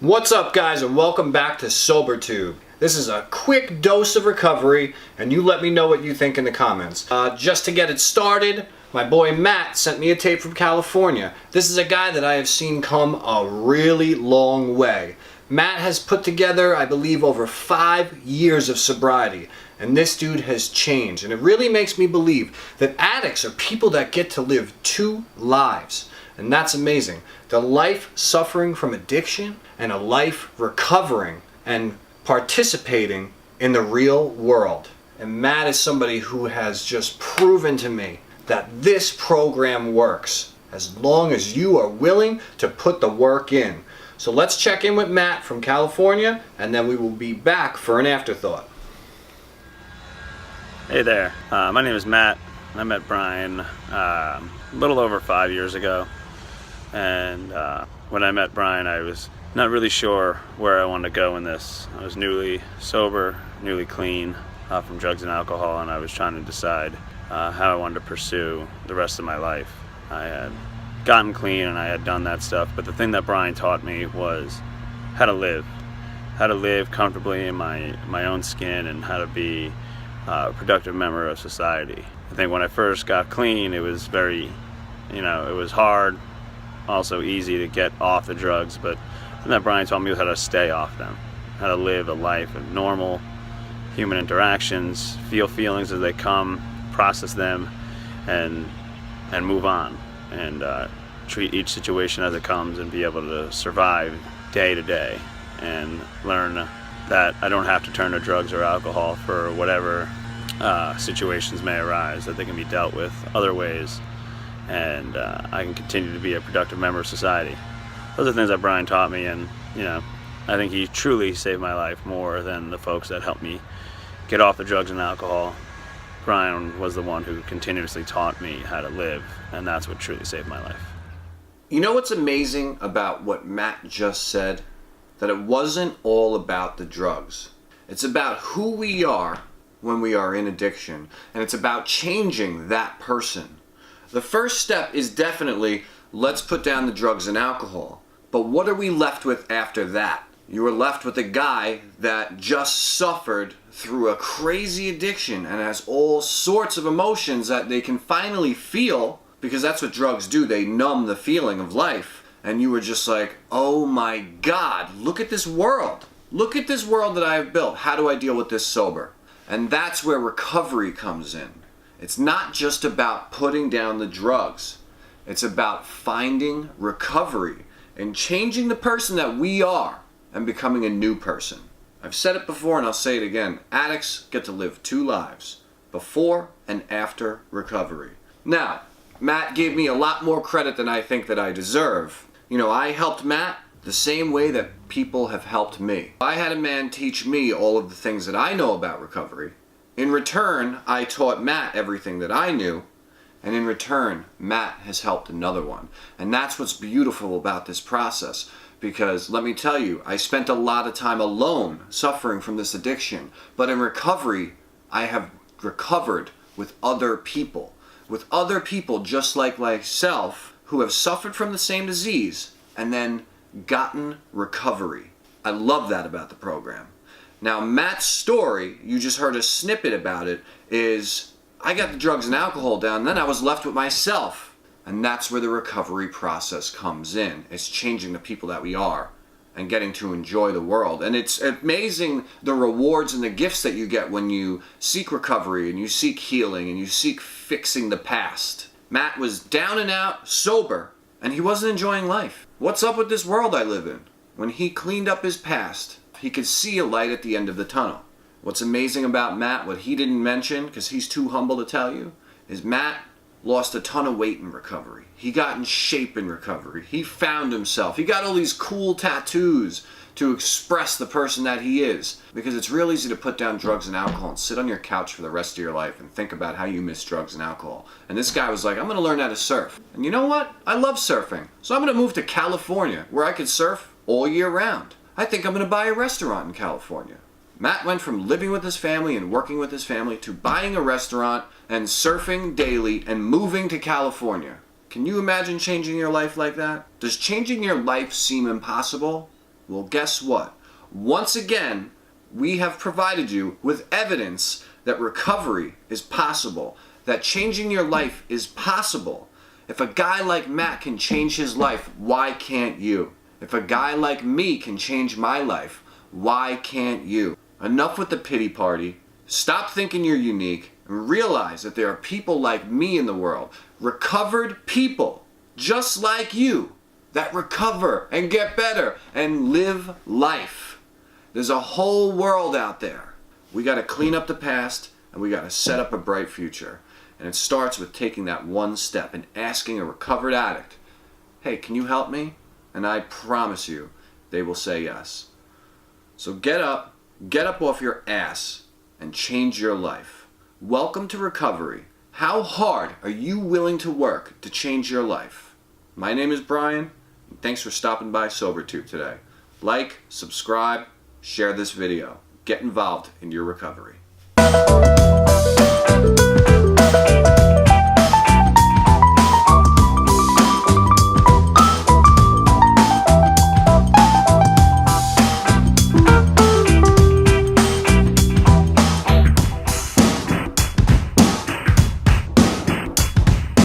What's up, guys, and welcome back to SoberTube. This is a quick dose of recovery, and you let me know what you think in the comments. Just to get it started, my boy Matt sent me a tape from California. This is a guy that I have seen come a really long way. Matt has put together, I believe, over 5 years of sobriety, and this dude has changed. And it really makes me believe that addicts are people that get to live 2 lives. And that's amazing. The life suffering from addiction and a life recovering and participating in the real world. And Matt is somebody who has just proven to me that this program works as long as you are willing to put the work in. So let's check in with Matt from California, and then we will be back for an afterthought. Hey there, my name is Matt. I met Brian a little over 5 years ago. And when I met Brian, I was not really sure where I wanted to go in this. I was newly sober, newly clean from drugs and alcohol, and I was trying to decide how I wanted to pursue the rest of my life. I had gotten clean and I had done that stuff, but the thing that Brian taught me was how to live comfortably in my own skin, and how to be a productive member of society. I think when I first got clean, it was very, it was hard, also easy to get off the drugs, but then that Brian taught me was how to stay off them, how to live a life of normal human interactions, feel feelings as they come, process them, and move on, and treat each situation as it comes, and be able to survive day to day, and learn that I don't have to turn to drugs or alcohol for whatever situations may arise, that they can be dealt with other ways, and I can continue to be a productive member of society. Those are things that Brian taught me, and I think he truly saved my life more than the folks that helped me get off the drugs and alcohol. Brian was the one who continuously taught me how to live, and that's what truly saved my life. You know what's amazing about what Matt just said? That it wasn't all about the drugs. It's about who we are when we are in addiction, and it's about changing that person. The first step is definitely, let's put down the drugs and alcohol. But what are we left with after that? You are left with a guy that just suffered through a crazy addiction and has all sorts of emotions that they can finally feel, because that's what drugs do. They numb the feeling of life. And you were just like, oh my God, look at this world. Look at this world that I have built. How do I deal with this sober? And that's where recovery comes in. It's not just about putting down the drugs. It's about finding recovery and changing the person that we are and becoming a new person. I've said it before and I'll say it again. Addicts get to live 2 lives, before and after recovery. Now, Matt gave me a lot more credit than I think that I deserve. I helped Matt the same way that people have helped me. I had a man teach me all of the things that I know about recovery. In return, I taught Matt everything that I knew, and in return, Matt has helped another one. And that's what's beautiful about this process, because let me tell you, I spent a lot of time alone suffering from this addiction, but in recovery, I have recovered with other people just like myself, who have suffered from the same disease and then gotten recovery. I love that about the program. Now, Matt's story, you just heard a snippet about it, is I got the drugs and alcohol down, and then I was left with myself. And that's where the recovery process comes in. It's changing the people that we are and getting to enjoy the world. And it's amazing the rewards and the gifts that you get when you seek recovery and you seek healing and you seek fixing the past. Matt was down and out, sober, and he wasn't enjoying life. What's up with this world I live in? When he cleaned up his past, he could see a light at the end of the tunnel. What's amazing about Matt, what he didn't mention, because he's too humble to tell you, is Matt lost a ton of weight in recovery. He got in shape in recovery. He found himself. He got all these cool tattoos to express the person that he is. Because it's real easy to put down drugs and alcohol and sit on your couch for the rest of your life and think about how you miss drugs and alcohol. And this guy was like, I'm going to learn how to surf. And you know what? I love surfing. So I'm going to move to California, where I could surf all year round. I think I'm going to buy a restaurant in California. Matt went from living with his family and working with his family to buying a restaurant and surfing daily and moving to California. Can you imagine changing your life like that? Does changing your life seem impossible? Well, guess what? Once again, we have provided you with evidence that recovery is possible, that changing your life is possible. If a guy like Matt can change his life, why can't you? If a guy like me can change my life, why can't you? Enough with the pity party. Stop thinking you're unique and realize that there are people like me in the world, recovered people just like you, that recover and get better and live life. There's a whole world out there. We got to clean up the past and we got to set up a bright future. And it starts with taking that one step and asking a recovered addict, hey, can you help me? And I promise you, they will say yes. So get up off your ass and change your life. Welcome to recovery. How hard are you willing to work to change your life? My name is Brian, and thanks for stopping by SoberTube today. Like, subscribe, share this video. Get involved in your recovery.